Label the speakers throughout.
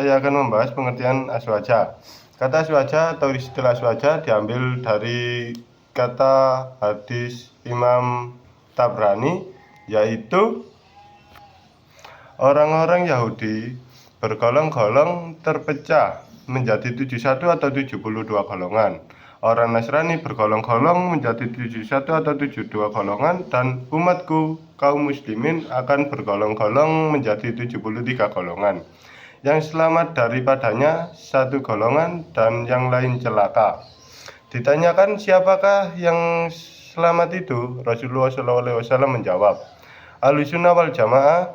Speaker 1: saya akan membahas pengertian aswaja. Kata aswaja atau istilah aswaja diambil dari kata hadis Imam Tabrani, yaitu orang-orang Yahudi bergolong-golong terpecah menjadi 71 atau 72 golongan. Orang Nasrani bergolong-golong menjadi 71 atau 72 golongan, dan umatku kaum muslimin akan bergolong-golong menjadi 73 golongan. Yang selamat daripadanya satu golongan dan yang lain celaka. Ditanyakan siapakah yang selamat itu, Rasulullah SAW menjawab, Ahlussunnah wal Jamaah.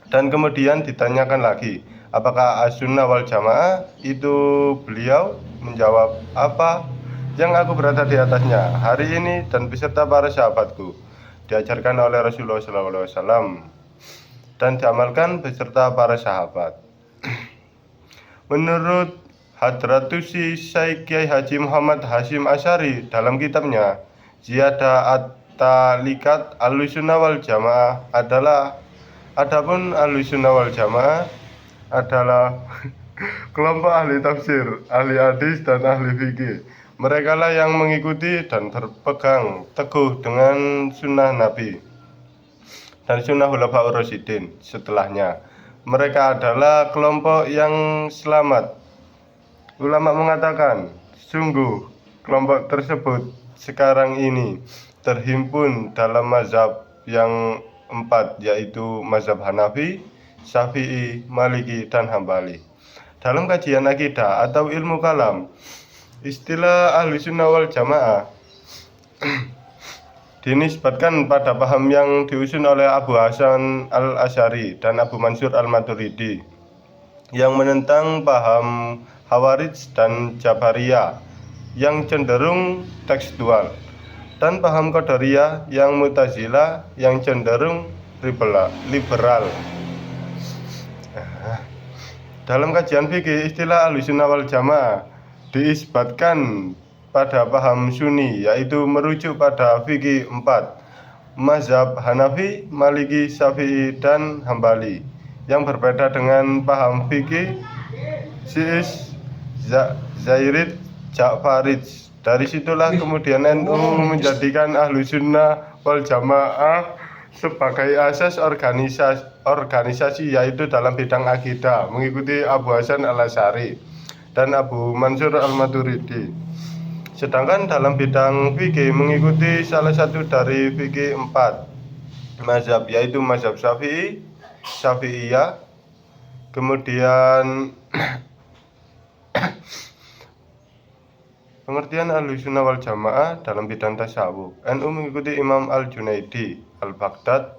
Speaker 1: Dan kemudian ditanyakan lagi, apakah Ahlussunnah wal Jamaah? Itu beliau menjawab, apa yang aku berada di atasnya hari ini dan beserta para sahabatku, diajarkan oleh Rasulullah SAW dan diamalkan beserta para sahabat. Menurut Hadratusi Syekh Kiai Haji Muhammad Hasyim Asy'ari dalam kitabnya Ziyadah At-Ta'liqat Ahlussunnah wal Jamaah adalah adapun Ahlussunnah wal Jamaah adalah kelompok ahli tafsir, ahli hadis dan ahli fikih. Mereka lah yang mengikuti dan berpegang teguh dengan sunnah Nabi dan sunnah Khulafaur Rasyidin setelahnya. Mereka adalah kelompok yang selamat. Ulama mengatakan, sungguh kelompok tersebut sekarang ini terhimpun dalam mazhab yang 4, yaitu mazhab Hanafi, Syafi'i, Maliki, dan Hambali. Dalam kajian akidah atau ilmu kalam, istilah Ahlussunnah wal Jamaah dinisbatkan pada paham yang diusung oleh Abu Hasan al-Asy'ari dan Abu Mansur al-Maturidi yang menentang paham Khawarij dan Jabariyah yang cenderung tekstual, dan paham Qadariyah yang Mu'tazilah yang cenderung liberal. Dalam kajian fikih, istilah Ahlussunnah wal Jamaah diisbatkan pada paham Sunni, yaitu merujuk pada fikih 4, mazhab Hanafi, Maliki, Syafi'i, dan Hambali, yang berbeda dengan paham fikih Syi'is, Zairid, Ja'farij. Dari situlah kemudian NU menjadikan Ahlussunnah wal Jamaah sebagai asas organisasi, yaitu dalam bidang akidah mengikuti Abu Hasan al-Asy'ari dan Abu Mansur al-Maturidi. Sedangkan dalam bidang fikih mengikuti salah satu dari fikih 4 mazhab, yaitu mazhab Syafi'i, Syafi'iyah. Kemudian pengertian Ahlussunnah wal Jamaah dalam bidang tasawuf, NU mengikuti Imam Al-Junaidi, Al-Baghdad,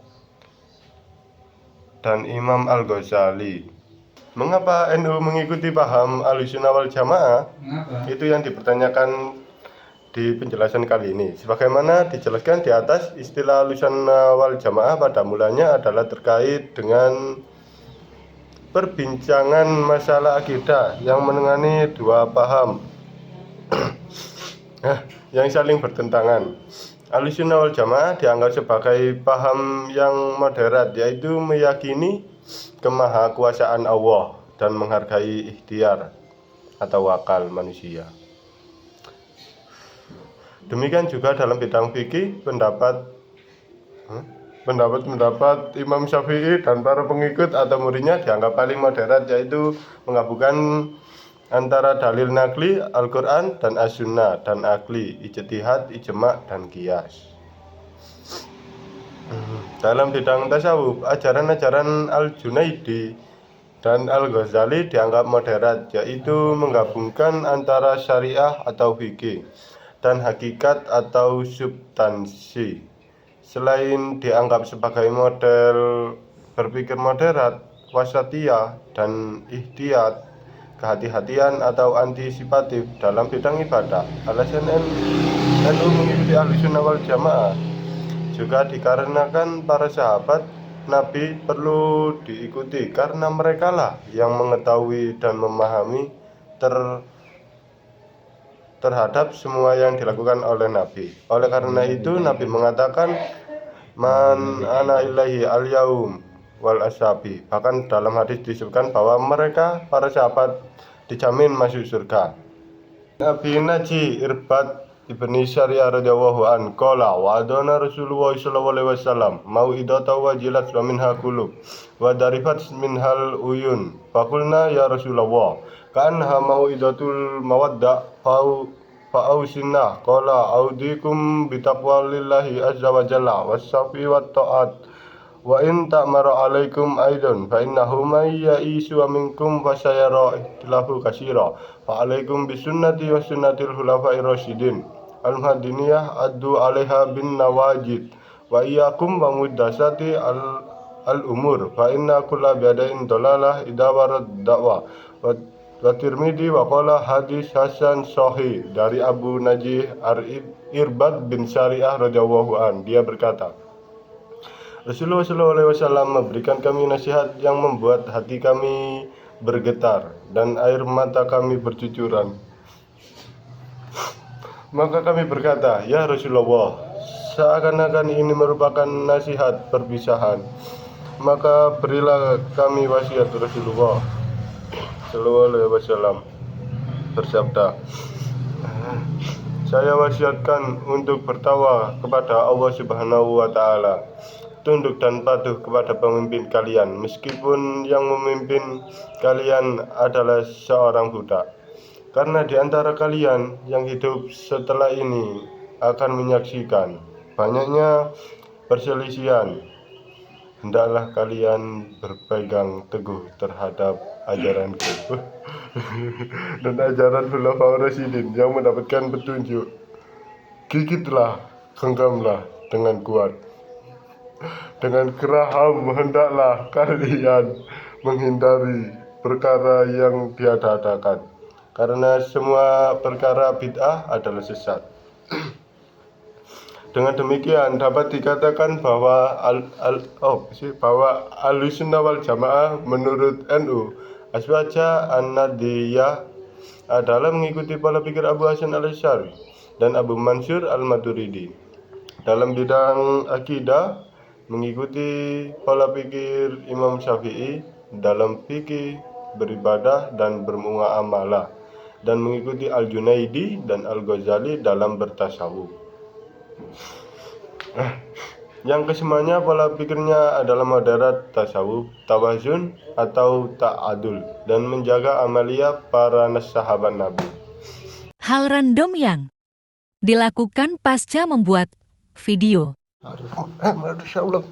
Speaker 1: dan Imam Al-Ghazali. Mengapa NU mengikuti paham Ahlussunnah wal Jamaah? Itu yang dipertanyakan di penjelasan kali ini. Sebagaimana dijelaskan di atas, istilah Ahlussunnah wal Jamaah pada mulanya adalah terkait dengan perbincangan masalah akidah yang menengani dua paham yang saling bertentangan. Ahlussunnah wal Jamaah dianggap sebagai paham yang moderat, yaitu meyakini kemahakuasaan Allah dan menghargai ikhtiar atau akal manusia. Demikian juga dalam bidang fikih, pendapat Imam Syafi'i dan para pengikut atau muridnya dianggap paling moderat, yaitu menggabungkan antara dalil nakli Al-Quran dan As-Sunnah dan akli, ijtihad, ijma' dan qiyas. Dalam bidang tasawuf, ajaran-ajaran Al-Junaidi dan Al-Ghazali dianggap moderat, yaitu menggabungkan antara syariah atau fikih dan hakikat atau substansi. Selain dianggap sebagai model berpikir moderat, wasatiyah, dan ihtiyat, kehati-hatian atau antisipatif dalam bidang ibadah, alasan NU mengikuti Ahlussunnah wal Jamaah juga dikarenakan para sahabat Nabi perlu diikuti karena mereka lah yang mengetahui dan memahami terhadap semua yang dilakukan oleh Nabi. Oleh karena itu Nabi mengatakan, Man ana ilahi al-yaum wal ashabi. Bahkan dalam hadis disebutkan bahwa mereka para sahabat dijamin masuk surga. Nabi Naji Irbad ibni Syariah radhiyallahu an qala wa adana Rasulullah sallallahu alaihi wasallam mau'idatu wajilat wa minha qulub wa darifat minhal uyun faqulna ya Rasulullah kanha mau'idatul mawaddah fa'ausinna qala audikum bitaqwalillahi azza wa jalla was-safi wat ta'at wa in ta'mara alaikum aidan fa innahu may ya'isu minkum fa sayara ikhtilafu katsira fa alaikum bisunnati wa sunnatil khulafa'ir rasyidin al mahdiniyah addu 'alaiha bin nawajid wa iyyakum wa muhdatsati al umur fa inna kulla bid'atin dalalah idza warad da'wa wa Tirmidzi wa qala hadis hasan sahih dari Abu Najih Irbad bin Syariah radhiyallahu an. Dia berkata, Rasulullah SAW memberikan kami nasihat yang membuat hati kami bergetar dan air mata kami bercucuran. Maka kami berkata, ya Rasulullah, seakan-akan ini merupakan nasihat perpisahan. Maka berilah kami wasiat. Rasulullah SAW bersabda, saya wasiatkan untuk bertawa kepada Allah Subhanahu wa Ta'ala, tunduk dan patuh kepada pemimpin kalian, meskipun yang memimpin kalian adalah seorang budak. Karena di antara kalian yang hidup setelah ini akan menyaksikan banyaknya perselisihan. Hendaklah kalian berpegang teguh terhadap ajaranku dan ajaran Khulafaur Rasyidin yang mendapatkan petunjuk. Gigitlah, genggamlah dengan kuat. Dengan geraham hendaklah kalian menghindari perkara yang diada-adakan, karena semua perkara bid'ah adalah sesat. Dengan demikian dapat dikatakan bahwa Ahlussunnah wal Jamaah menurut NU Aswaja An-Nadiyah adalah mengikuti pola pikir Abu Hasan al-Asy'ari dan Abu Mansur al-Maturidi. Dalam bidang akidah mengikuti pola pikir Imam Syafi'i dalam fikih, beribadah dan bermuamalah, dan mengikuti Al-Junaidi dan Al-Ghazali dalam bertasawuf. Yang kesemuanya pola pikirnya adalah moderat, tasawuf, tawazun atau ta'adul, dan menjaga amalia para sahabat Nabi.
Speaker 2: Hal random yang dilakukan pasca membuat video.
Speaker 1: Masya Allah.